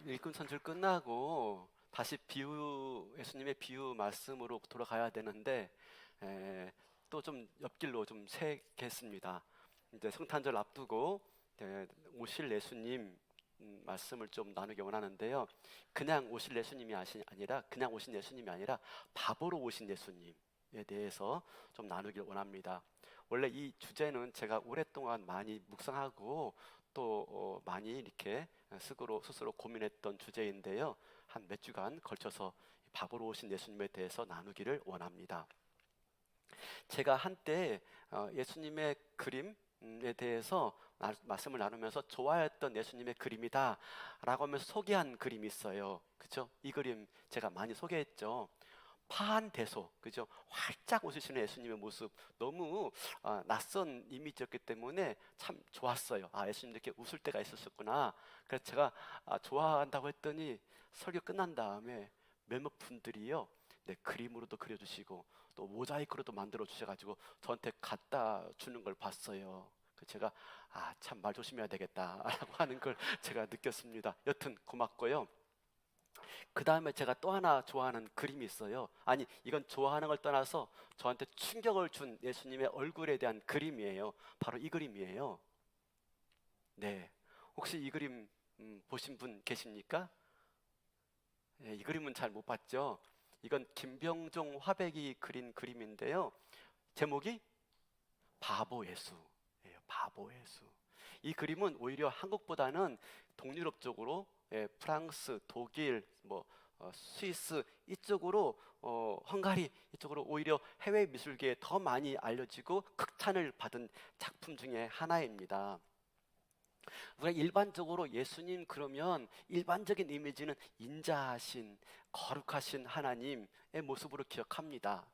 읽은 선출 끝나고 다시 예수님의 비유 말씀으로 돌아가야 되는데 또 좀 옆길로 좀 새겠습니다. 이제 성탄절 앞두고 오실 예수님 말씀을 좀 나누기 원하는데요. 그냥 오실 예수님이 아니라 그냥 오신 예수님이 아니라 밥으로 오신 예수님에 대해서 좀 나누길 원합니다. 원래 이 주제는 제가 오랫동안 많이 묵상하고 또 많이 이렇게 스스로 고민했던 주제인데요. 한 몇 주간 걸쳐서 밥으로 오신 예수님에 대해서 나누기를 원합니다. 제가 한때 예수님의 그림에 대해서 말씀을 나누면서 좋아했던 예수님의 그림이다 라고 하면서 소개한 그림이 있어요. 그죠? 이 그림 제가 많이 소개했죠. 파한 대소, 그죠? 활짝 웃으시는 예수님의 모습, 너무 낯선 이미지였기 때문에 참 좋았어요. 예수님 이렇게 웃을 때가 있었구나. 그래서 제가 좋아한다고 했더니 설교 끝난 다음에 몇몇 분들이요, 네, 그림으로도 그려주시고 또 모자이크로도 만들어 주셔가지고 저한테 갖다 주는 걸 봤어요. 제가 참 말 조심해야 되겠다라고 하는 걸 제가 느꼈습니다. 여튼 고맙고요. 그 다음에 제가 또 하나 좋아하는 그림이 있어요. 아니, 이건 좋아하는 걸 떠나서 저한테 충격을 준 예수님의 얼굴에 대한 그림이에요. 바로 이 그림이에요. 네, 혹시 이 그림 보신 분 계십니까? 네, 이 그림은 잘 못 봤죠? 이건 김병종 화백이 그린 그림인데요. 제목이 바보 예수예요. 바보 예수. 이 그림은 오히려 한국보다는 동유럽 쪽으로, 프랑스, 독일, 스위스 이쪽으로, 헝가리 이쪽으로 오히려 해외 미술계에 더 많이 알려지고 극찬을 받은 작품 중에 하나입니다. 우리가 일반적으로 예수님 그러면 일반적인 이미지는 인자하신 거룩하신 하나님의 모습으로 기억합니다.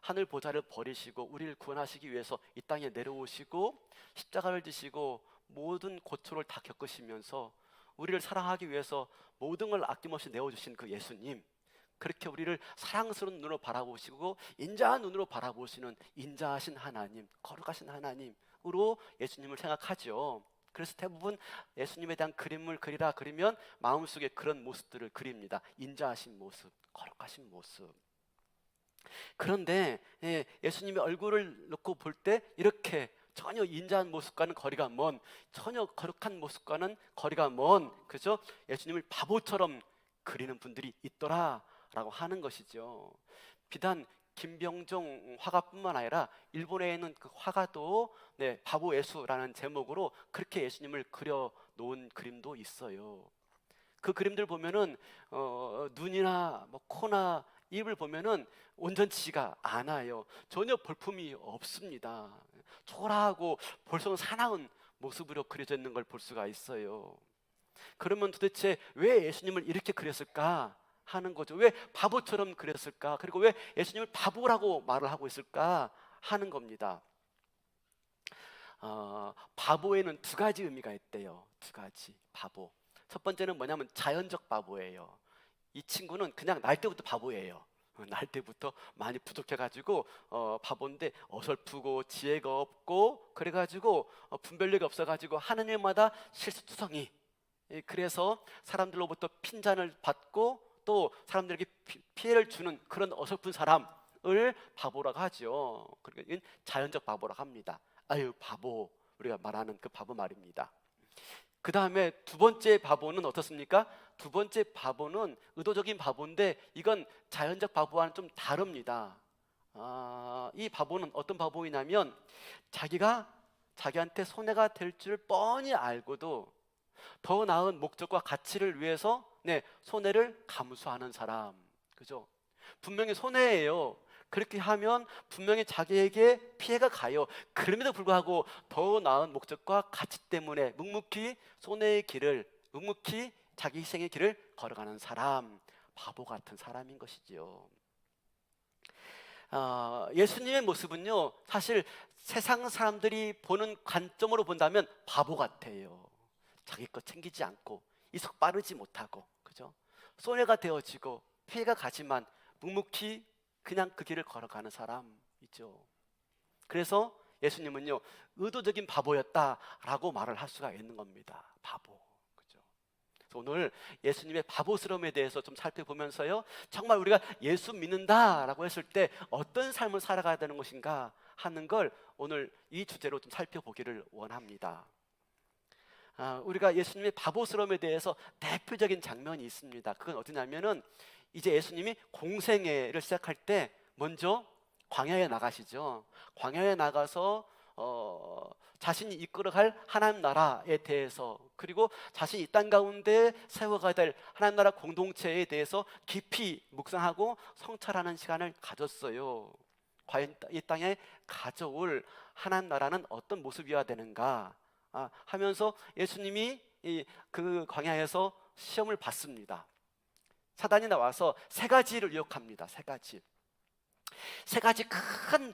하늘 보좌를 버리시고 우리를 구원하시기 위해서 이 땅에 내려오시고 십자가를 지시고 모든 고초를 다 겪으시면서 우리를 사랑하기 위해서 모든 걸 아낌없이 내어주신 그 예수님, 그렇게 우리를 사랑스러운 눈으로 바라보시고 인자한 눈으로 바라보시는 인자하신 하나님, 거룩하신 하나님으로 예수님을 생각하죠. 그래서 대부분 예수님에 대한 그림을 그리면 마음속에 그런 모습들을 그립니다. 인자하신 모습, 거룩하신 모습. 그런데 예수님의 얼굴을 놓고 볼 때 이렇게 전혀 인자한 모습과는 거리가 먼, 전혀 거룩한 모습과는 거리가 먼, 그죠? 예수님을 바보처럼 그리는 분들이 있더라라고 하는 것이죠. 비단 김병종 화가뿐만 아니라 일본에 있는 그 화가도 바보 예수라는 제목으로 그렇게 예수님을 그려 놓은 그림도 있어요. 그 그림들 보면은 눈이나 코나 입을 보면은 온전치가 않아요. 전혀 볼품이 없습니다. 초라하고 볼성은 사나운 모습으로 그려져 있는 걸 볼 수가 있어요. 그러면 도대체 왜 예수님을 이렇게 그렸을까 하는 거죠. 왜 바보처럼 그렸을까? 그리고 왜 예수님을 바보라고 말을 하고 있을까 하는 겁니다. 바보에는 두 가지 의미가 있대요. 두 가지 바보. 첫 번째는 뭐냐면 자연적 바보예요. 이 친구는 그냥 날 때부터 바보예요. 날 때부터 많이 부족해가지고 바본데 어설프고 지혜가 없고 그래가지고 분별력이 없어가지고 하는 일마다 실수투성이. 그래서 사람들로부터 핀잔을 받고 또 사람들에게 피해를 주는 그런 어설픈 사람을 바보라고 하죠. 그러니까 이건 자연적 바보라고 합니다. 아유 바보, 우리가 말하는 그 바보 말입니다. 그 다음에 두 번째 바보는 어떻습니까? 두 번째 바보는 의도적인 바보인데 이건 자연적 바보와는 좀 다릅니다. 이 바보는 어떤 바보이냐면 자기한테 손해가 될 줄 뻔히 알고도 더 나은 목적과 가치를 위해서 손해를 감수하는 사람, 그죠? 분명히 손해예요. 그렇게 하면 분명히 자기에게 피해가 가요. 그럼에도 불구하고 더 나은 목적과 가치 때문에 묵묵히 자기 희생의 길을 걸어가는 사람, 바보 같은 사람인 것이지요. 예수님의 모습은요, 사실 세상 사람들이 보는 관점으로 본다면 바보 같아요. 자기 것 챙기지 않고 이속 빠르지 못하고, 그죠? 손해가 되어지고 피해가 가지만 묵묵히 그냥 그 길을 걸어가는 사람이죠. 그래서 예수님은요, 의도적인 바보였다라고 말을 할 수가 있는 겁니다. 바보, 그죠? 오늘 예수님의 바보스러움에 대해서 좀 살펴보면서요, 정말 우리가 예수 믿는다라고 했을 때 어떤 삶을 살아가야 되는 것인가 하는 걸 오늘 이 주제로 좀 살펴보기를 원합니다. 우리가 예수님의 바보스러움에 대해서 대표적인 장면이 있습니다. 그건 어디냐면은 이제 예수님이 공생애를 시작할 때 먼저 광야에 나가시죠. 광야에 나가서 자신이 이끌어갈 하나님 나라에 대해서, 그리고 자신이 이 땅 가운데 세워가야 될 하나님 나라 공동체에 대해서 깊이 묵상하고 성찰하는 시간을 가졌어요. 과연 이 땅에 가져올 하나님 나라는 어떤 모습이어야 되는가 하면서 예수님이 그 광야에서 시험을 받습니다. 사단이 나와서 세 가지를 유혹합니다. 세 가지 큰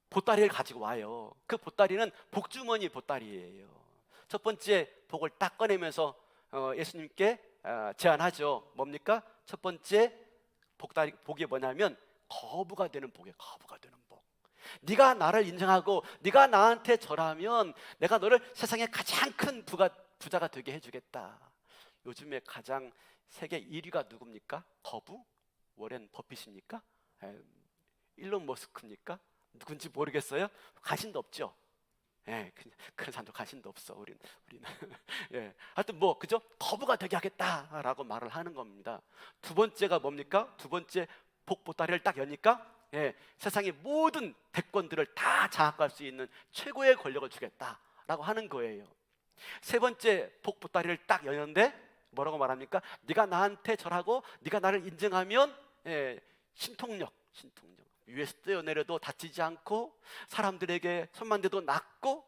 보따리를 가지고 와요. 그 보따리는 복주머니 보따리예요. 첫 번째 복을 딱 꺼내면서 예수님께 제안하죠. 뭡니까? 첫 번째 복이 뭐냐면 거부가 되는 복이에요. 거부가 되는 복. 네가 나를 인정하고 네가 나한테 절하면 내가 너를 세상에 가장 큰 부자가 되게 해주겠다. 요즘에 가장 세계 1위가 누굽니까? 거부? 워렌 버핏입니까? 일론 머스크입니까? 누군지 모르겠어요. 관심도 없죠. 예, 그런 사람도 관심도 없어. 우리는 예, 하여튼 뭐 그죠? 거부가 되게 하겠다라고 말을 하는 겁니다. 두 번째가 뭡니까? 두 번째 복보따리를 딱 여니까 세상의 모든 대권들을 다 장악할 수 있는 최고의 권력을 주겠다라고 하는 거예요. 세 번째 복보따리를 딱 여는데 뭐라고 말합니까? 네가 나한테 절하고 네가 나를 인정하면 신통력. 위에서 뛰어내려도 다치지 않고 사람들에게 손만 대도 낫고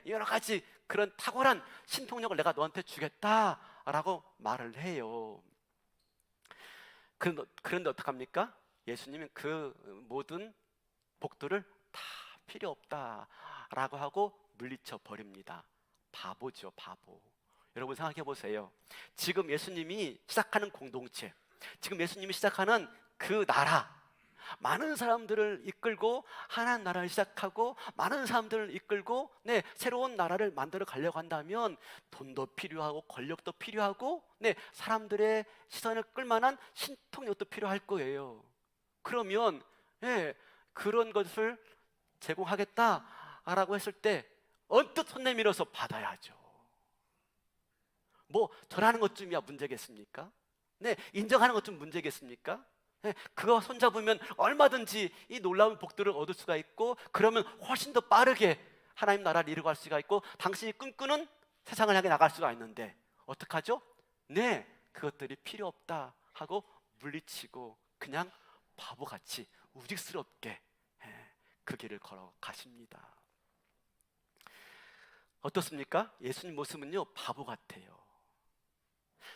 여러 가지 그런 탁월한 신통력을 내가 너한테 주겠다라고 말을 해요. 그런데 어떡합니까? 예수님은 그 모든 복들을 다 필요 없다라고 하고 물리쳐 버립니다. 바보죠, 바보. 여러분 생각해 보세요. 지금 예수님이 시작하는 공동체, 지금 예수님이 시작하는 그 나라, 많은 사람들을 이끌고 하나님 나라를 시작하고 많은 사람들을 이끌고 새로운 나라를 만들어 가려고 한다면 돈도 필요하고 권력도 필요하고 사람들의 시선을 끌만한 신통력도 필요할 거예요. 그러면 그런 것을 제공하겠다라고 했을 때 언뜻 손 내밀어서 받아야죠. 뭐 절하는 것쯤이야 문제겠습니까? 인정하는 것쯤 문제겠습니까? 그거 손잡으면 얼마든지 이 놀라운 복들을 얻을 수가 있고, 그러면 훨씬 더 빠르게 하나님 나라를 이루어갈 수가 있고 당신이 꿈꾸는 세상을 향해 나갈 수가 있는데 어떡하죠? 그것들이 필요 없다 하고 물리치고 그냥 바보같이 우직스럽게 그 길을 걸어가십니다. 어떻습니까? 예수님 모습은요 바보 같아요.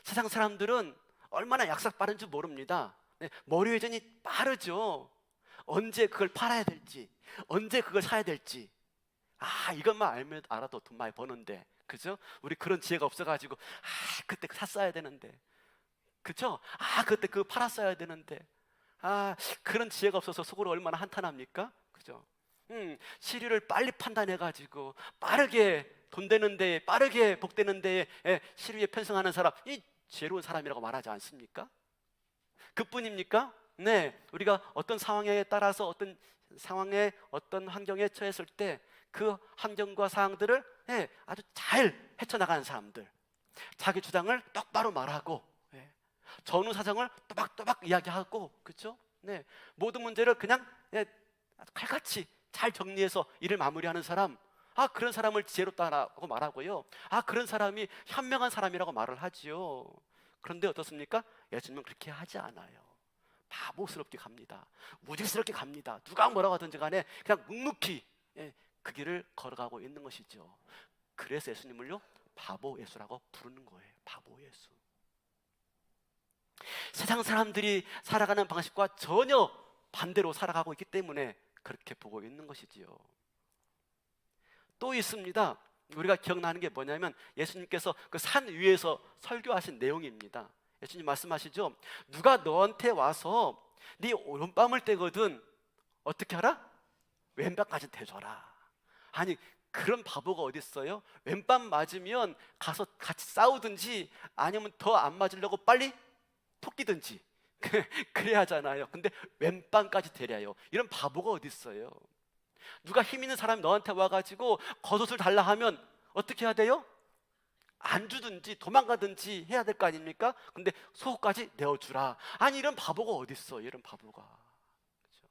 세상 사람들은 얼마나 약삭 빠른지 모릅니다. 머리 회전이 빠르죠. 언제 그걸 팔아야 될지, 언제 그걸 사야 될지. 이것만 알아도 돈 많이 버는데, 그죠? 우리 그런 지혜가 없어가지고 그때 샀어야 되는데, 그죠? 그때 그거 팔았어야 되는데, 그런 지혜가 없어서 속으로 얼마나 한탄합니까? 그죠? 시류를 빨리 판단해가지고 빠르게 돈 되는데, 빠르게 복 되는데 시류에 편승하는 사람, 이 지혜로운 사람이라고 말하지 않습니까? 그뿐입니까? 우리가 어떤 상황에 따라서 어떤 상황에 어떤 환경에 처했을 때 그 환경과 상황들을 아주 잘 헤쳐나가는 사람들, 자기 주장을 똑바로 말하고 전후 사정을 또박또박 이야기하고, 그렇죠? 모든 문제를 그냥 칼같이 잘 정리해서 일을 마무리하는 사람, 그런 사람을 지혜롭다고 말하고요. 그런 사람이 현명한 사람이라고 말을 하지요. 그런데 어떻습니까? 예수님은 그렇게 하지 않아요. 바보스럽게 갑니다. 무직스럽게 갑니다. 누가 뭐라고 하든지 간에 그냥 묵묵히 그 길을 걸어가고 있는 것이죠. 그래서 예수님을요 바보 예수라고 부르는 거예요. 바보 예수. 세상 사람들이 살아가는 방식과 전혀 반대로 살아가고 있기 때문에 그렇게 보고 있는 것이지요. 또 있습니다. 우리가 기억나는 게 뭐냐면 예수님께서 그 산 위에서 설교하신 내용입니다. 예수님 말씀하시죠. 누가 너한테 와서 네 오른뺨을 떼거든 어떻게 하라? 왼뺨까지 대줘라. 아니 그런 바보가 어디 있어요? 왼밤 맞으면 가서 같이 싸우든지 아니면 더 안 맞으려고 빨리 토끼든지 그래야 하잖아요. 근데 왼밤까지 데려요. 이런 바보가 어디 있어요? 누가 힘 있는 사람이 너한테 와가지고 겉옷을 달라 하면 어떻게 해야 돼요? 안 주든지 도망가든지 해야 될 거 아닙니까? 근데 속옷까지 내어주라. 아니 이런 바보가 어디 있어? 이런 바보가. 그렇죠?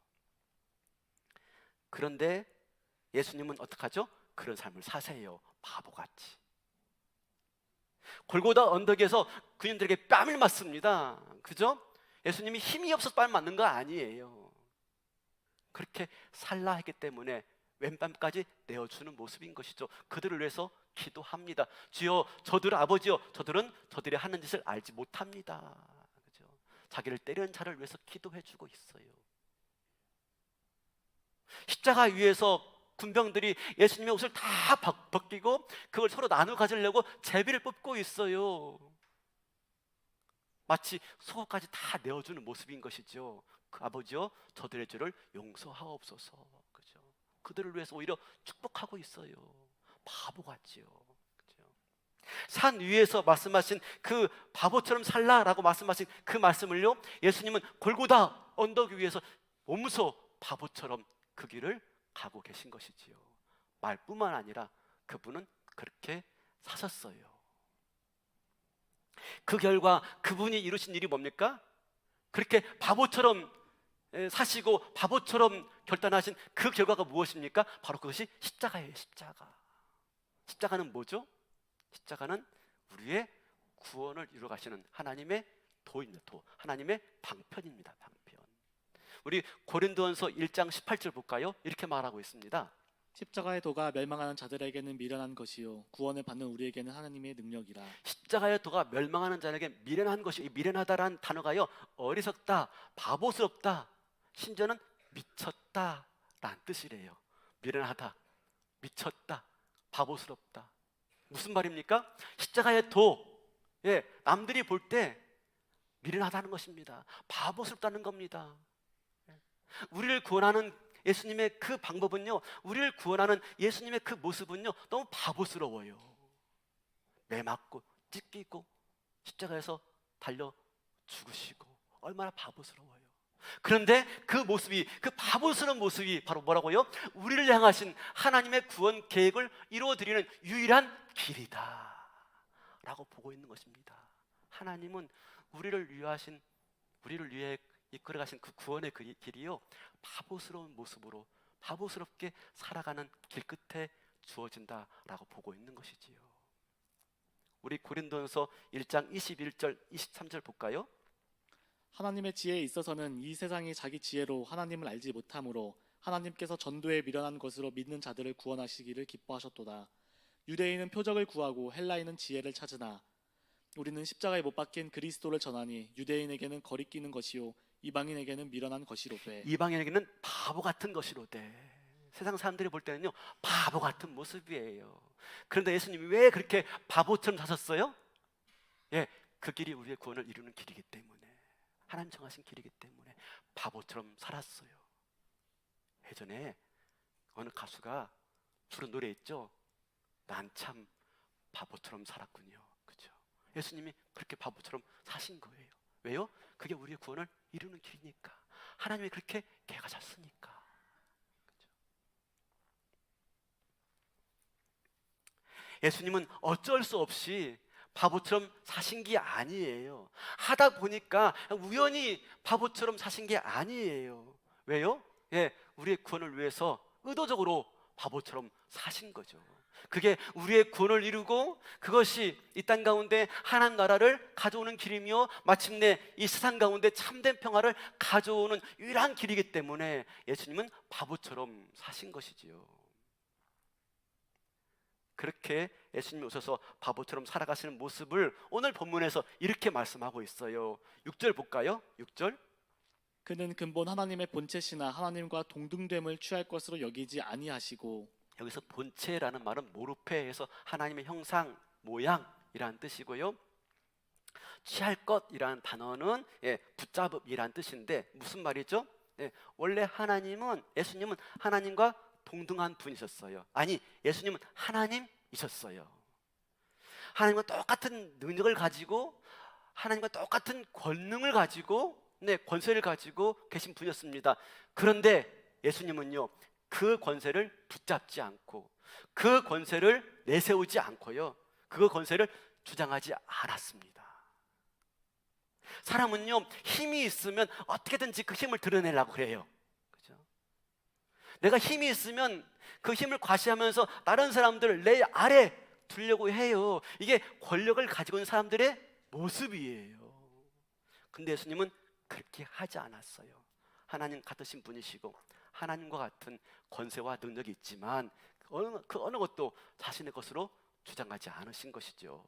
그런데 예수님은 어떡하죠? 그런 삶을 사세요. 바보같이. 골고다 언덕에서 그인들에게 뺨을 맞습니다. 그죠? 예수님이 힘이 없어서 뺨 맞는 거 아니에요. 그렇게 살라 했기 때문에 왼밤까지 내어주는 모습인 것이죠. 그들을 위해서 기도합니다. 주여, 저들은 아버지여, 저들은 저들이 하는 짓을 알지 못합니다. 그죠? 자기를 때리는 자를 위해서 기도해주고 있어요. 십자가 위에서 군병들이 예수님의 옷을 다 벗기고 그걸 서로 나눠 가지려고 제비를 뽑고 있어요. 마치 속옷까지 다 내어주는 모습인 것이죠. 그 아버지여, 저들의 죄를 용서하옵소서. 그죠? 그들을 위해서 오히려 축복하고 있어요. 바보같지요. 그죠? 산 위에서 말씀하신 그 바보처럼 살라라고 말씀하신 그 말씀을요, 예수님은 골고다 언덕 위에서 몸소 바보처럼 그 길을 가고 계신 것이지요. 말뿐만 아니라 그분은 그렇게 사셨어요. 그 결과 그분이 이루신 일이 뭡니까? 그렇게 바보처럼 사시고 바보처럼 결단하신 그 결과가 무엇입니까? 바로 그것이 십자가예요. 십자가. 십자가는 뭐죠? 십자가는 우리의 구원을 이루어 가시는 하나님의 도입니다. 도. 하나님의 방편입니다. 방편. 우리 고린도전서 1장 18절 볼까요? 이렇게 말하고 있습니다. 십자가의 도가 멸망하는 자들에게는 미련한 것이요 구원을 받는 우리에게는 하나님의 능력이라. 십자가의 도가 멸망하는 자에게 미련한 것이, 이 미련하다라는 단어가요, 어리석다, 바보스럽다, 심지어는 미쳤다라는 뜻이래요. 미련하다, 미쳤다, 바보스럽다. 무슨 말입니까? 십자가의 도, 남들이 볼 때 미련하다는 것입니다. 바보스럽다는 겁니다. 우리를 구원하는 예수님의 그 방법은요, 우리를 구원하는 예수님의 그 모습은요, 너무 바보스러워요. 매 맞고 찢기고 십자가에서 달려 죽으시고 얼마나 바보스러워요. 그런데 그 모습이, 그 바보스러운 모습이 바로 뭐라고요? 우리를 향하신 하나님의 구원 계획을 이루어드리는 유일한 길이다 라고 보고 있는 것입니다. 하나님은 우리를 위해 이끌어가신 그 구원의 그 길이요, 바보스러운 모습으로 바보스럽게 살아가는 길 끝에 주어진다라고 보고 있는 것이지요. 우리 고린도전서 1장 21절 23절 볼까요? 하나님의 지혜에 있어서는 이 세상이 자기 지혜로 하나님을 알지 못하므로 하나님께서 전도에 미련한 것으로 믿는 자들을 구원하시기를 기뻐하셨도다. 유대인은 표적을 구하고 헬라인은 지혜를 찾으나 우리는 십자가에 못 박힌 그리스도를 전하니 유대인에게는 거리끼는 것이요 이방인에게는 미련한 것이로되. 이방인에게는 바보 같은 것이로되. 세상 사람들이 볼 때는요, 바보 같은 모습이에요. 그런데 예수님이 왜 그렇게 바보처럼 사셨어요? 그 길이 우리의 구원을 이루는 길이기 때문에, 하나님 정하신 길이기 때문에 바보처럼 살았어요. 예전에 어느 가수가 부른 노래 있죠? 난 참 바보처럼 살았군요. 그죠? 예수님이 그렇게 바보처럼 사신 거예요. 왜요? 그게 우리의 구원을 이루는 길이니까. 하나님이 그렇게 계획하셨으니까. 그죠? 예수님은 어쩔 수 없이 바보처럼 사신 게 아니에요. 하다 보니까 우연히 바보처럼 사신 게 아니에요. 왜요? 우리의 구원을 위해서 의도적으로 바보처럼 사신 거죠. 그게 우리의 구원을 이루고 그것이 이 땅 가운데 하나님 나라를 가져오는 길이며 마침내 이 세상 가운데 참된 평화를 가져오는 유일한 길이기 때문에 예수님은 바보처럼 사신 것이지요. 그렇게 예수님이 오셔서 바보처럼 살아가시는 모습을 오늘 본문에서 이렇게 말씀하고 있어요. 6절 볼까요? 6절. 그는 근본 하나님의 본체시나 하나님과 동등됨을 취할 것으로 여기지 아니하시고. 여기서 본체라는 말은 모르페에서 하나님의 형상, 모양이라는 뜻이고요. 취할 것이라는 단어는 붙잡음이라는 뜻인데 무슨 말이죠? 원래 예수님은 하나님과 동등한 분이셨어요. 아니, 예수님은 하나님이셨어요. 하나님과 똑같은 능력을 가지고 하나님과 똑같은 권능을 가지고 권세를 가지고 계신 분이었습니다. 그런데 예수님은요, 그 권세를 붙잡지 않고 그 권세를 내세우지 않고요, 그 권세를 주장하지 않았습니다. 사람은요, 힘이 있으면 어떻게든지 그 힘을 드러내려고 그래요. 그죠? 내가 힘이 있으면 그 힘을 과시하면서 다른 사람들을 내 아래 두려고 해요. 이게 권력을 가지고 있는 사람들의 모습이에요. 근데 예수님은 그렇게 하지 않았어요. 하나님 같으신 분이시고 하나님과 같은 권세와 능력이 있지만 그 어느 것도 자신의 것으로 주장하지 않으신 것이죠.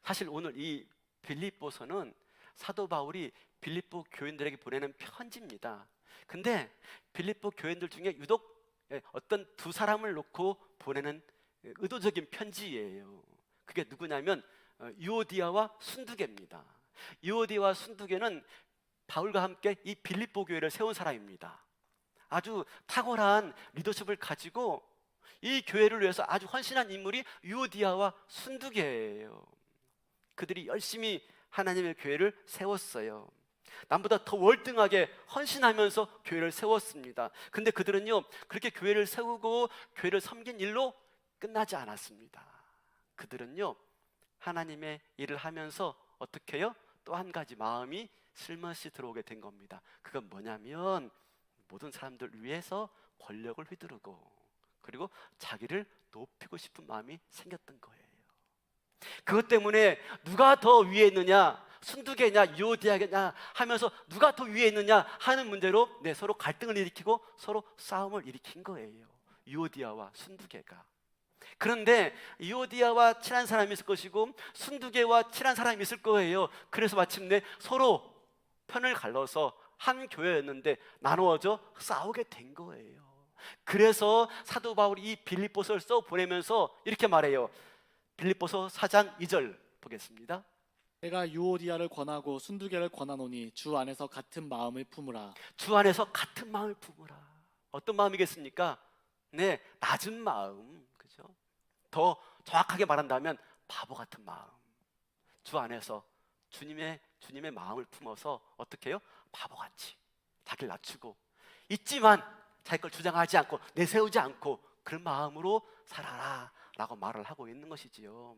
사실 오늘 이 빌립보서는 사도 바울이 빌립보 교인들에게 보내는 편지입니다. 근데 빌립보 교인들 중에 유독 어떤 두 사람을 놓고 보내는 의도적인 편지예요. 그게 누구냐면 유오디아와 순두계입니다. 유오디아와 순두계는 바울과 함께 이 빌립보 교회를 세운 사람입니다. 아주 탁월한 리더십을 가지고 이 교회를 위해서 아주 헌신한 인물이 유오디아와 순두계예요. 그들이 열심히 하나님의 교회를 세웠어요. 남보다 더 월등하게 헌신하면서 교회를 세웠습니다. 근데 그들은요, 그렇게 교회를 세우고 교회를 섬긴 일로 끝나지 않았습니다. 그들은요, 하나님의 일을 하면서 어떻게 해요? 또 한 가지 마음이 슬며시 들어오게 된 겁니다. 그건 뭐냐면 모든 사람들 위해서 권력을 휘두르고 그리고 자기를 높이고 싶은 마음이 생겼던 거예요. 그것 때문에 누가 더 위에 있느냐, 순두계냐 유오디아냐 하면서 누가 더 위에 있느냐 하는 문제로 서로 갈등을 일으키고 서로 싸움을 일으킨 거예요. 유오디아와 순두계가. 그런데 유오디아와 친한 사람이 있을 것이고 순두계와 친한 사람이 있을 거예요. 그래서 마침내 서로 편을 갈라서 한 교회였는데 나누어져 싸우게 된 거예요. 그래서 사도 바울이 이 빌립보서를 써 보내면서 이렇게 말해요. 빌립보서 4장 2절 보겠습니다. 내가 유오디아를 권하고 순두계를 권하노니 주 안에서 같은 마음을 품으라. 주 안에서 같은 마음을 품으라. 어떤 마음이겠습니까? 낮은 마음. 그죠? 더 정확하게 말한다면 바보 같은 마음. 주 안에서 주님의 마음을 품어서 어떻게 해요? 바보같이 자기를 낮추고 있지만 자기 걸 주장하지 않고 내세우지 않고 그런 마음으로 살아라 라고 말을 하고 있는 것이지요.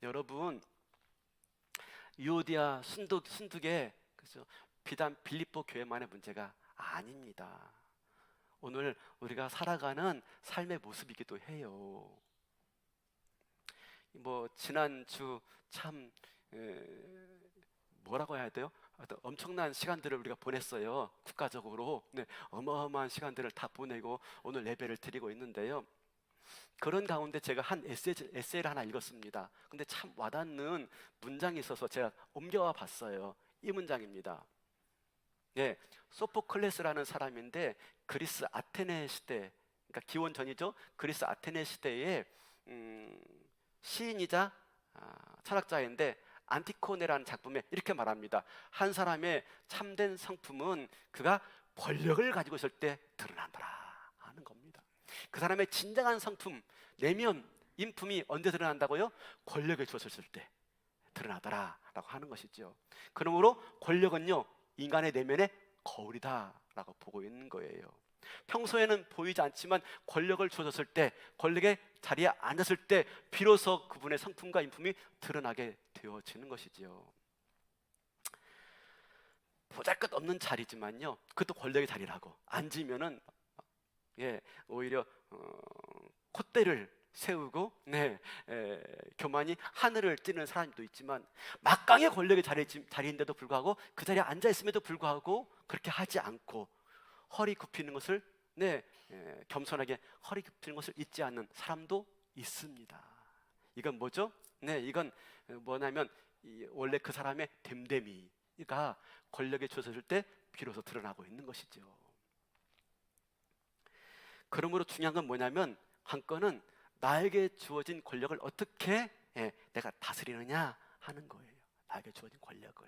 여러분, 유오디아 순두계 그래서 비단 빌립보 교회만의 문제가 아닙니다. 오늘 우리가 살아가는 삶의 모습이기도 해요. 지난주 참 뭐라고 해야 돼요? 엄청난 시간들을 우리가 보냈어요. 국가적으로 어마어마한 시간들을 다 보내고 오늘 예배를 드리고 있는데요. 그런 가운데 제가 한 에세이를 하나 읽었습니다. 근데 참 와닿는 문장이 있어서 제가 옮겨와 봤어요. 이 문장입니다. 소포클레스라는 사람인데 그리스 아테네 시대, 그러니까 기원 전이죠. 그리스 아테네 시대에 시인이자 철학자인데 안티코네라는 작품에 이렇게 말합니다. 한 사람의 참된 성품은 그가 권력을 가지고 있을 때 드러난다 하는 겁니다. 그 사람의 진정한 성품, 내면, 인품이 언제 드러난다고요? 권력을 주었을 때 드러나더라 라고 하는 것이죠. 그러므로 권력은요, 인간의 내면의 거울이다 라고 보고 있는 거예요. 평소에는 보이지 않지만 권력을 주어졌을 때, 권력의 자리에 앉았을 때 비로소 그분의 성품과 인품이 드러나게 되어지는 것이지요. 보잘것없는 자리지만요, 그것도 권력의 자리라고 앉으면은 오히려 콧대를 세우고 교만이 하늘을 찌르는 사람도 있지만 막강의 권력의 자리인데도 불구하고 그 자리에 앉아 있음에도 불구하고 그렇게 하지 않고 허리 굽히는 것을 겸손하게 허리 굽히는 것을 잊지 않는 사람도 있습니다. 이건 뭐죠? 이건 뭐냐면 원래 그 사람의 됨됨이가 권력에 주어졌을 때 비로소 드러나고 있는 것이죠. 그러므로 중요한 건 뭐냐면 관건은 나에게 주어진 권력을 어떻게 내가 다스리느냐 하는 거예요. 나에게 주어진 권력을.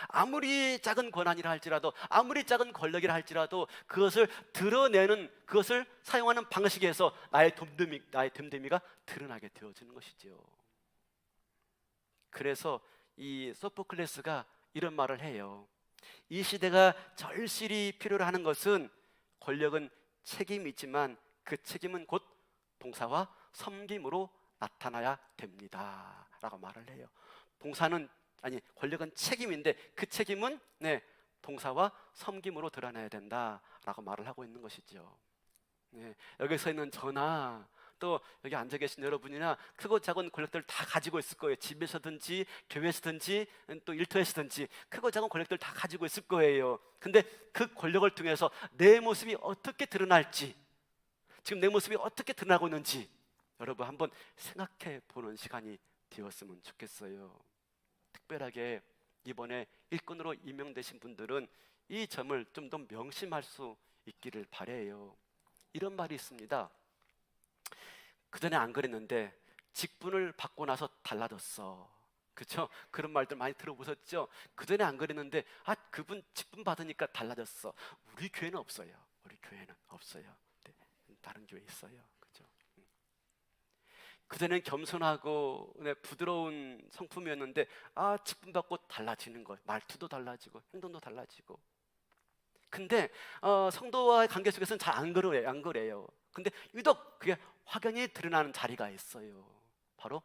아무리 작은 권한이라 할지라도, 아무리 작은 권력이라 할지라도 그것을 드러내는, 그것을 사용하는 방식에서 나의 됨됨이가 드러나게 되어지는 것이죠. 그래서 이 소포클레스가 이런 말을 해요. 이 시대가 절실히 필요로 하는 것은, 권력은 책임이 있지만 그 책임은 곧 봉사와 섬김으로 나타나야 됩니다 라고 말을 해요. 권력은 책임인데 그 책임은 봉사와 섬김으로 드러나야 된다라고 말을 하고 있는 것이죠. 여기서 있는 저나 또 여기 앉아 계신 여러분이나 크고 작은 권력들 다 가지고 있을 거예요. 집에서든지 교회에서든지 또 일터에서든지 크고 작은 권력들 다 가지고 있을 거예요. 근데 그 권력을 통해서 내 모습이 어떻게 드러날지, 지금 내 모습이 어떻게 드러나고 있는지 여러분 한번 생각해 보는 시간이 되었으면 좋겠어요. 특별하게 이번에 일꾼으로 임명되신 분들은 이 점을 좀 더 명심할 수 있기를 바라요. 이런 말이 있습니다. 그전에 안 그랬는데 직분을 받고 나서 달라졌어. 그렇죠? 그런 말들 많이 들어보셨죠? 그전에 안 그랬는데 그분 직분 받으니까 달라졌어. 우리 교회는 없어요. 우리 교회는 없어요. 다른 교회 있어요. 그렇죠? 그전엔 겸손하고 부드러운 성품이었는데 직분 받고 달라지는 거예요. 말투도 달라지고 행동도 달라지고. 근데 성도와의 관계 속에서는 잘 안 그래요. 근데 유독 그게 확연히 드러나는 자리가 있어요. 바로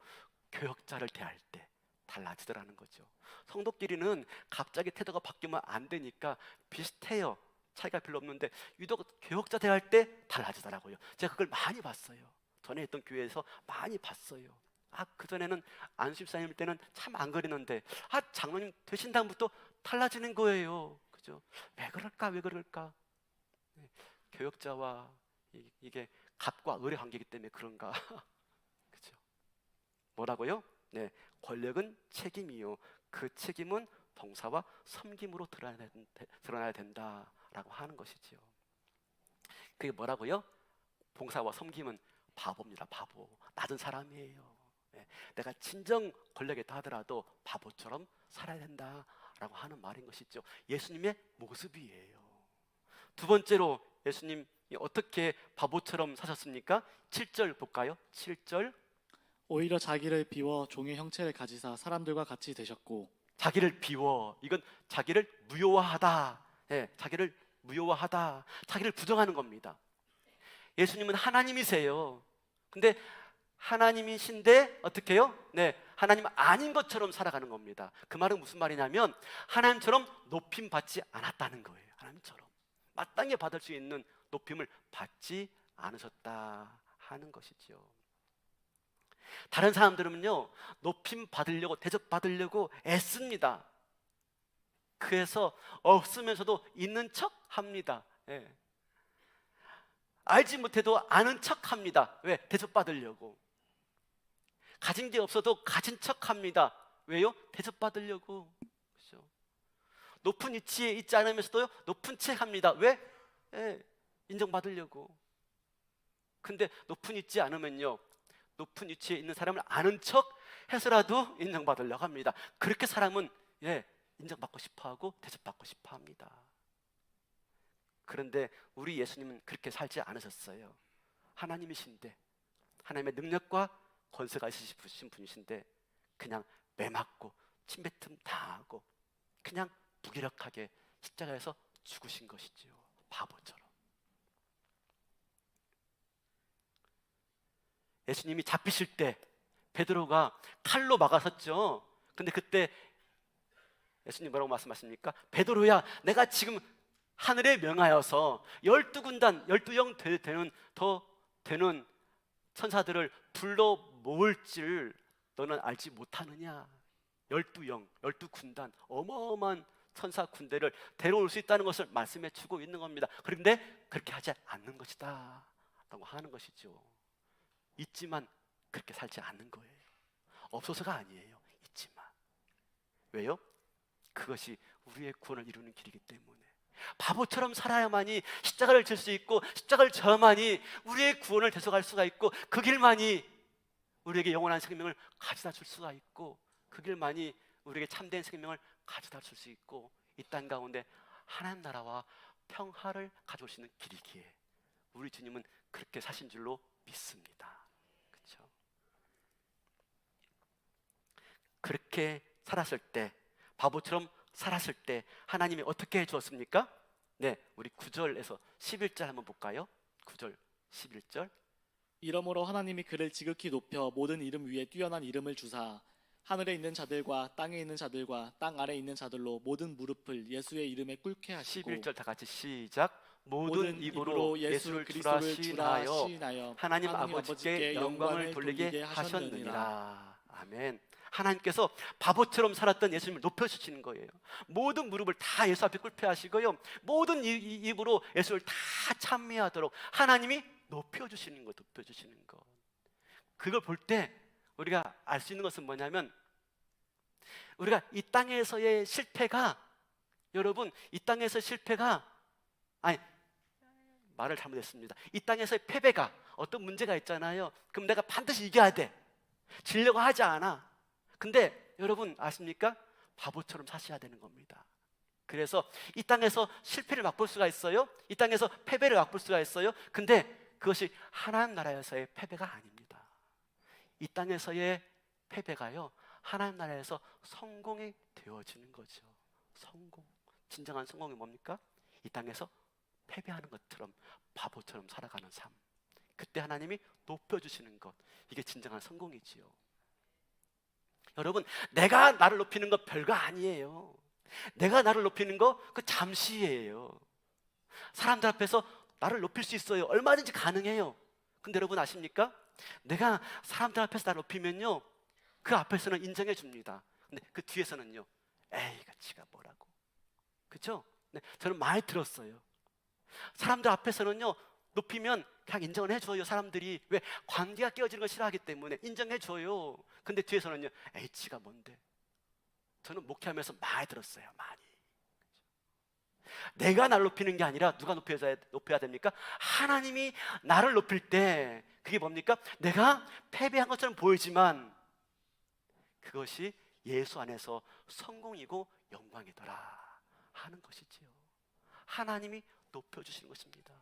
교역자를 대할 때 달라지더라는 거죠. 성도끼리는 갑자기 태도가 바뀌면 안 되니까 비슷해요. 차이가 별로 없는데 유독 교역자 대할 때 달라지더라고요. 제가 그걸 많이 봤어요. 전에 있던 교회에서 많이 봤어요. 그전에는 안수집사님 때는 참 안 그랬는데 장로님 되신 다음부터 달라지는 거예요. 그죠? 왜 그럴까? 교역자와 이게 갑과 을의 관계이기 때문에 그런가? 그죠? 뭐라고요? 권력은 책임이요. 그 책임은 봉사와 섬김으로 드러나야 된다라고 하는 것이지요. 그게 뭐라고요? 봉사와 섬김은 바보입니다. 바보. 낮은 사람이에요. 내가 진정 권력이 있다 하더라도 바보처럼 살아야 된다라고 하는 말인 것이죠. 예수님의 모습이에요. 두 번째로 예수님이 어떻게 바보처럼 사셨습니까? 7절 볼까요? 7절. 오히려 자기를 비워 종의 형체를 가지사 사람들과 같이 되셨고. 자기를 비워, 이건 자기를 무효화하다. 자기를 무효화하다. 자기를 부정하는 겁니다. 예수님은 하나님이세요. 근데 하나님이신데 어떻게 해요? 하나님 아닌 것처럼 살아가는 겁니다. 그 말은 무슨 말이냐면 하나님처럼 높임 받지 않았다는 거예요. 하나님처럼 마땅히 받을 수 있는 높임을 받지 않으셨다 하는 것이죠. 다른 사람들은요, 높임 받으려고, 대접 받으려고 애씁니다. 그래서 없으면서도 있는 척 합니다. 알지 못해도 아는 척 합니다. 왜? 대접 받으려고. 가진 게 없어도 가진 척 합니다. 왜요? 대접 받으려고. 그렇죠? 높은 위치에 있지 않으면서도 높은 척 합니다. 왜? 인정받으려고. 근데 높은 위치에 않으면요, 높은 위치에 있는 사람을 아는 척 해서라도 인정받으려고 합니다. 그렇게 사람은 인정받고 싶어하고 대접받고 싶어합니다. 그런데 우리 예수님은 그렇게 살지 않으셨어요. 하나님이신데, 하나님의 능력과 권세가 있으신 분이신데 그냥 매맞고 침뱉음 당하고 그냥 무기력하게 십자가에서 죽으신 것이지요. 바보처럼. 예수님이 잡히실 때 베드로가 칼로 막아섰죠. 근데 그때 예수님 뭐라고 말씀하십니까? 베드로야, 내가 지금 하늘에 명하여서 12군단, 12영 되는 천사들을 불러 모을 줄 너는 알지 못하느냐? 12영, 12군단, 어마어마한 천사 군대를 데려올 수 있다는 것을 말씀해 주고 있는 겁니다. 그런데 그렇게 하지 않는 것이다 라고 하는 것이죠. 있지만 그렇게 살지 않는 거예요. 없어서가 아니에요. 있지만. 왜요? 그것이 우리의 구원을 이루는 길이기 때문에. 바보처럼 살아야만이 십자가를 질 수 있고, 십자가를 져야만이 우리의 구원을 되서갈 수가 있고, 그 길만이 우리에게 영원한 생명을 가져다 줄 수가 있고, 그 길만이 우리에게 참된 생명을 가져다 줄 수 있고 이 땅 가운데 하나님 나라와 평화를 가져올 수 있는 길이기에 우리 주님은 그렇게 사신 줄로 믿습니다. 그렇죠? 그렇게 살았을 때, 바보처럼 살았을 때 하나님이 어떻게 해주었습니까? 네, 우리 9절에서 11절 한번 볼까요? 9절, 11절. 이러므로 하나님이 그를 지극히 높여 모든 이름 위에 뛰어난 이름을 주사 하늘에 있는 자들과 땅에 있는 자들과 땅 아래에 있는 자들로 모든 무릎을 예수의 이름에 꿇게 하시고 11절 다 같이 시작. 모든 입으로 예수를 그리스도를 주라 주라 시인하여 시인하여 하나님 아버지께 영광을 돌리게 하셨느니라. 아멘. 하나님께서 바보처럼 살았던 예수님을 높여주시는 거예요. 모든 무릎을 다 예수 앞에 꿇게 하시고요, 모든 입으로 예수를 다 찬미하도록 하나님이 높여주시는 것, 높여주시는 것. 그걸 볼 때 우리가 알 수 있는 것은 뭐냐면, 우리가 이 땅에서의 실패가, 여러분, 이 땅에서의 실패가, 아니, 말을 잘못했습니다. 이 땅에서의 패배가, 어떤 문제가 있잖아요. 그럼 내가 반드시 이겨야 돼. 지려고 하지 않아. 근데 여러분 아십니까? 바보처럼 사셔야 되는 겁니다. 그래서 이 땅에서 실패를 맛볼 수가 있어요. 이 땅에서 패배를 맛볼 수가 있어요. 근데 그것이 하나님 나라에서의 패배가 아닙니다. 이 땅에서의 패배가요, 하나님 나라에서 성공이 되어지는 거죠. 성공. 진정한 성공이 뭡니까? 이 땅에서 패배하는 것처럼 바보처럼 살아가는 삶. 그때 하나님이 높여주시는 것, 이게 진정한 성공이지요. 여러분, 내가 나를 높이는 거 별거 아니에요. 내가 나를 높이는 거 그 잠시예요. 사람들 앞에서 나를 높일 수 있어요. 얼마든지 가능해요. 근데 여러분 아십니까? 내가 사람들 앞에서 나를 높이면요, 그 앞에서는 인정해 줍니다. 근데 그 뒤에서는요, 에이, 그 지가 뭐라고. 그렇죠? 네, 저는 많이 들었어요. 사람들 앞에서는요, 높이면 그냥 인정을 해줘요. 사람들이. 왜? 관계가 깨어지는 걸 싫어하기 때문에 인정해줘요. 근데 뒤에서는요, 에이, 지가 뭔데. 저는 목회하면서 많이 들었어요. 많이. 내가 나를 높이는 게 아니라 누가 높여야 됩니까? 하나님이 나를 높일 때 그게 뭡니까? 내가 패배한 것처럼 보이지만 그것이 예수 안에서 성공이고 영광이더라 하는 것이지요. 하나님이 높여주시는 것입니다.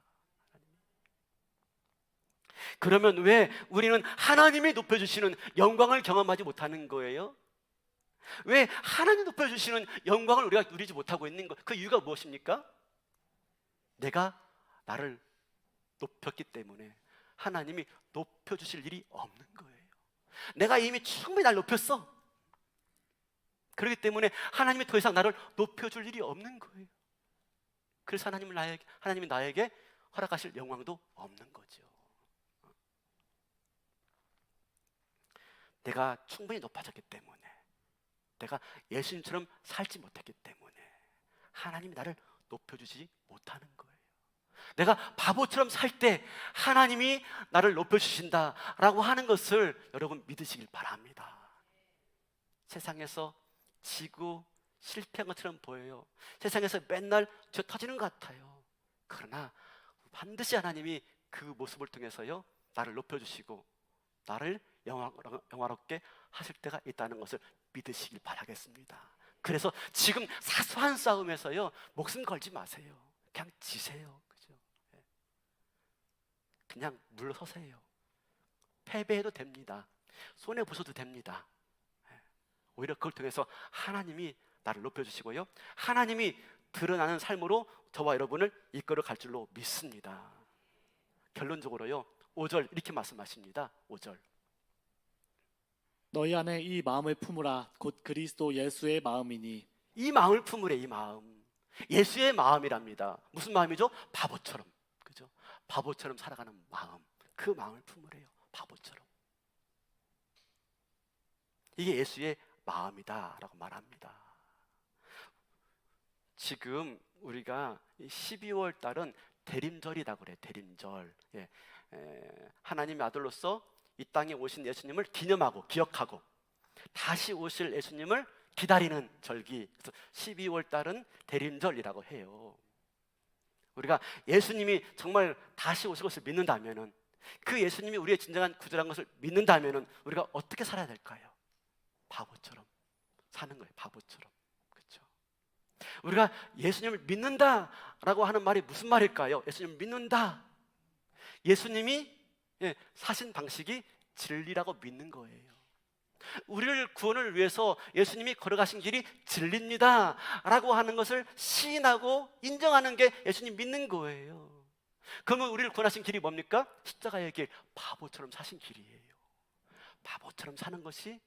그러면 왜 우리는 하나님이 높여주시는 영광을 경험하지 못하는 거예요? 왜 하나님 높여주시는 영광을 우리가 누리지 못하고 있는 거? 그 이유가 무엇입니까? 내가 나를 높였기 때문에 하나님이 높여주실 일이 없는 거예요. 내가 이미 충분히 나를 높였어. 그렇기 때문에 하나님이 더 이상 나를 높여줄 일이 없는 거예요. 그래서 하나님이 나에게 허락하실 영광도 없는 거죠. 내가 충분히 높아졌기 때문에, 내가 예수님처럼 살지 못했기 때문에 하나님이 나를 높여주지 못하는 거예요. 내가 바보처럼 살 때 하나님이 나를 높여주신다라고 하는 것을 여러분 믿으시길 바랍니다. 세상에서 지고 실패한 것처럼 보여요. 세상에서 맨날 저 터지는 것 같아요. 그러나 반드시 하나님이 그 모습을 통해서요, 나를 높여주시고 나를 영화롭게 하실 때가 있다는 것을 믿으시길 바라겠습니다. 그래서 지금 사소한 싸움에서요, 목숨 걸지 마세요. 그냥 지세요. 그죠? 그냥 물러서세요. 패배해도 됩니다. 손해 보셔도 됩니다. 오히려 그걸 통해서 하나님이 나를 높여주시고요, 하나님이 드러나는 삶으로 저와 여러분을 이끌어 갈 줄로 믿습니다. 결론적으로요, 5절 이렇게 말씀하십니다. 5절. 너희 안에 이 마음을 품으라 곧 그리스도 예수의 마음이니. 이 마음을 품으래. 이 마음, 예수의 마음이랍니다. 무슨 마음이죠? 바보처럼. 그죠? 바보처럼 살아가는 마음, 그 마음을 품으래요. 바보처럼. 이게 예수의 마음이다라고 말합니다. 지금 우리가 12월 달은 대림절이라고 그래요. 대림절. 하나님의 아들로서 이 땅에 오신 예수님을 기념하고 기억하고 다시 오실 예수님을 기다리는 절기. 그래서 12월 달은 대림절이라고 해요. 우리가 예수님이 정말 다시 오실 것을 믿는다면은, 그 예수님이 우리의 진정한 구주라는 것을 믿는다면은 우리가 어떻게 살아야 될까요? 바보처럼 사는 거예요. 바보처럼. 그렇죠? 우리가 예수님을 믿는다라고 하는 말이 무슨 말일까요? 예수님을 믿는다. 예수님이 사신 방식이 진리라고 믿는 거예요. 우리를 구원을 위해서 예수님이 걸어가신 길이 진리입니다 라고 하는 것을 시인하고 인정하는 게 예수님 믿는 거예요. 그러면 우리를 구원하신 길이 뭡니까? 십자가의 길, 바보처럼 사신 길이에요. 바보처럼 사는 것이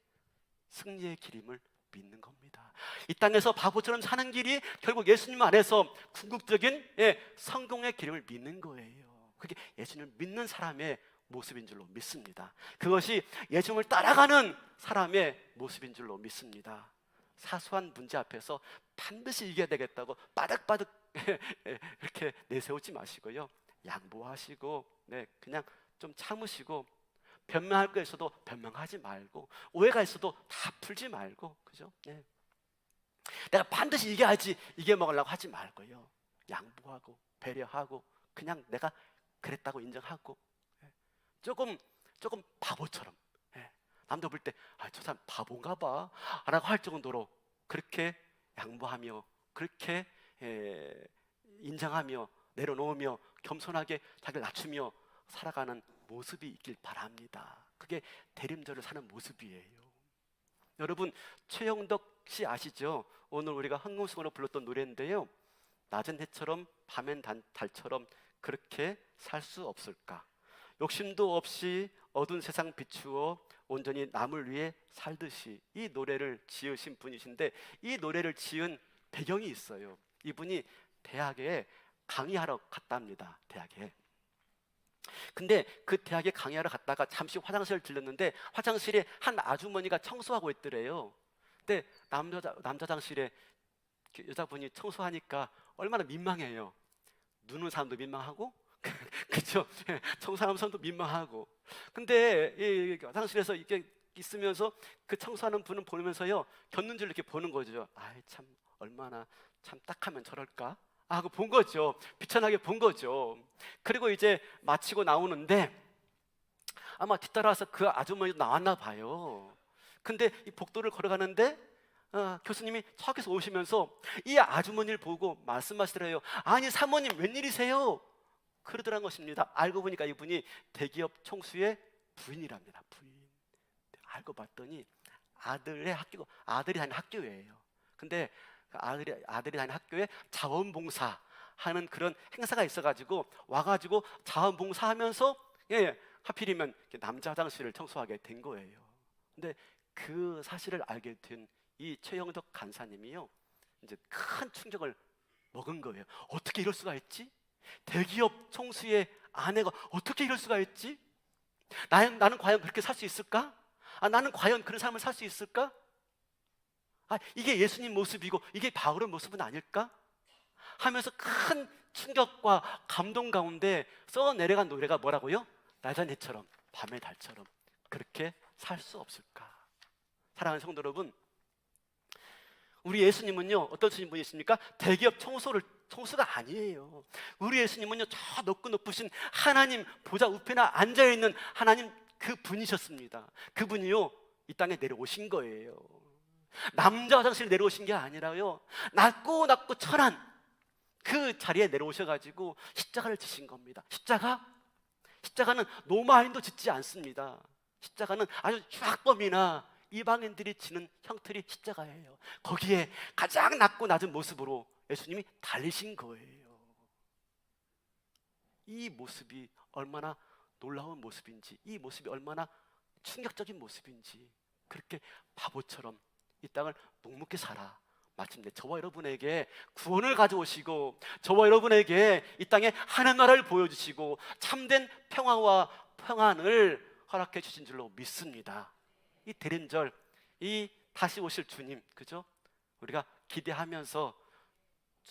승리의 길임을 믿는 겁니다. 이 땅에서 바보처럼 사는 길이 결국 예수님 안에서 궁극적인 성공의 길임을 믿는 거예요. 그게 예수님을 믿는 사람의 모습인 줄로 믿습니다. 그것이 예수님을 따라가는 사람의 모습인 줄로 믿습니다. 사소한 문제 앞에서 반드시 이겨야 되겠다고 빠득빠득 이렇게 내세우지 마시고요. 양보하시고 그냥 좀 참으시고, 변명할 거 있어도 변명하지 말고, 오해가 있어도 다 풀지 말고, 그죠? 내가 반드시 이겨야지 이겨 먹으려고 하지 말고요. 양보하고 배려하고 그냥 내가 그랬다고 인정하고, 조금 바보처럼, 남도 볼 때 저 사람 바본가 봐 라고 할 정도로 그렇게 양보하며, 그렇게 인정하며 내려놓으며 겸손하게 자기를 낮추며 살아가는 모습이 있길 바랍니다. 그게 대림절을 사는 모습이에요. 여러분, 최영덕 씨 아시죠? 오늘 우리가 헌금송으로 불렀던 노래인데요. 낮은 해처럼 밤엔 달처럼 그렇게 살 수 없을까? 욕심도 없이 어두운 세상 비추어 온전히 남을 위해 살듯이, 이 노래를 지으신 분이신데, 이 노래를 지은 배경이 있어요. 이분이 대학에 강의하러 갔답니다. 대학에. 근데 그 대학에 강의하러 갔다가 잠시 화장실을 들렸는데 화장실에 한 아주머니가 청소하고 있더래요. 근데 남자 화장실에 여자분이 청소하니까 얼마나 민망해요. 누는 사람도 민망하고 그렇죠? 청소하는 사람도 민망하고. 근데 이 화장실에서 이렇게 있으면서 그 청소하는 분은 보면서요, 곁눈질 이렇게 보는 거죠. 아이 참 얼마나 참 딱하면 저럴까 하고 본 거죠. 비천하게 본 거죠. 그리고 이제 마치고 나오는데 아마 뒤따라와서 그 아주머니도 나왔나 봐요. 근데 이 복도를 걸어가는데 교수님이 저기서 오시면서 이 아주머니를 보고 말씀하시더래요. 아니 사모님 웬일이세요? 그러더란 것입니다. 알고 보니까 이분이 대기업 총수의 부인이랍니다. 부인. 알고 봤더니 아들이 다니는 학교예요. 근데 아들이 다니는 학교에 자원봉사 하는 그런 행사가 있어가지고 와가지고 자원봉사하면서 하필이면 남자 화장실을 청소하게 된 거예요. 근데 그 사실을 알게 된 이 최영덕 간사님이요, 이제 큰 충격을 먹은 거예요. 어떻게 이럴 수가 있지? 대기업 총수의 아내가 어떻게 이럴 수가 있지? 나는 과연 그렇게 살 수 있을까? 나는 과연 그런 삶을 살 수 있을까? 이게 예수님 모습이고 이게 바울의 모습은 아닐까? 하면서 큰 충격과 감동 가운데 써내려간 노래가 뭐라고요? 낮은 해처럼 밤의 달처럼 그렇게 살 수 없을까? 사랑하는 성도 여러분, 우리 예수님은요 어떤 분이십니까? 대기업 총수가 아니에요. 우리 예수님은요 저 높으신 하나님 보좌 우편에 앉아있는 하나님 그 분이셨습니다. 그분이요 이 땅에 내려오신 거예요. 남자 화장실 내려오신 게 아니라요, 낮고 천한 그 자리에 내려오셔가지고 십자가를 지신 겁니다. 십자가는 로마인도 짓지 않습니다. 십자가는 아주 쫙범이나 이방인들이 지는 형틀이 십자가예요. 거기에 가장 낮고 낮은 모습으로 예수님이 달리신 거예요. 이 모습이 얼마나 놀라운 모습인지, 이 모습이 얼마나 충격적인 모습인지, 그렇게 바보처럼 이 땅을 묵묵히 살아 마침내 저와 여러분에게 구원을 가져오시고 저와 여러분에게 이 땅에 하나님 나라를 보여주시고 참된 평화와 평안을 허락해 주신 줄로 믿습니다. 이 대림절, 이 다시 오실 주님, 그죠? 우리가 기대하면서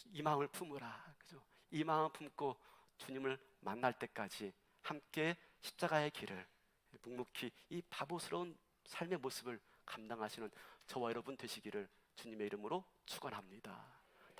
이 마음을 품으라, 그죠? 이 마음 품고 주님을 만날 때까지 함께 십자가의 길을 묵묵히 이 바보스러운 삶의 모습을 감당하시는 저와 여러분 되시기를 주님의 이름으로 축원합니다.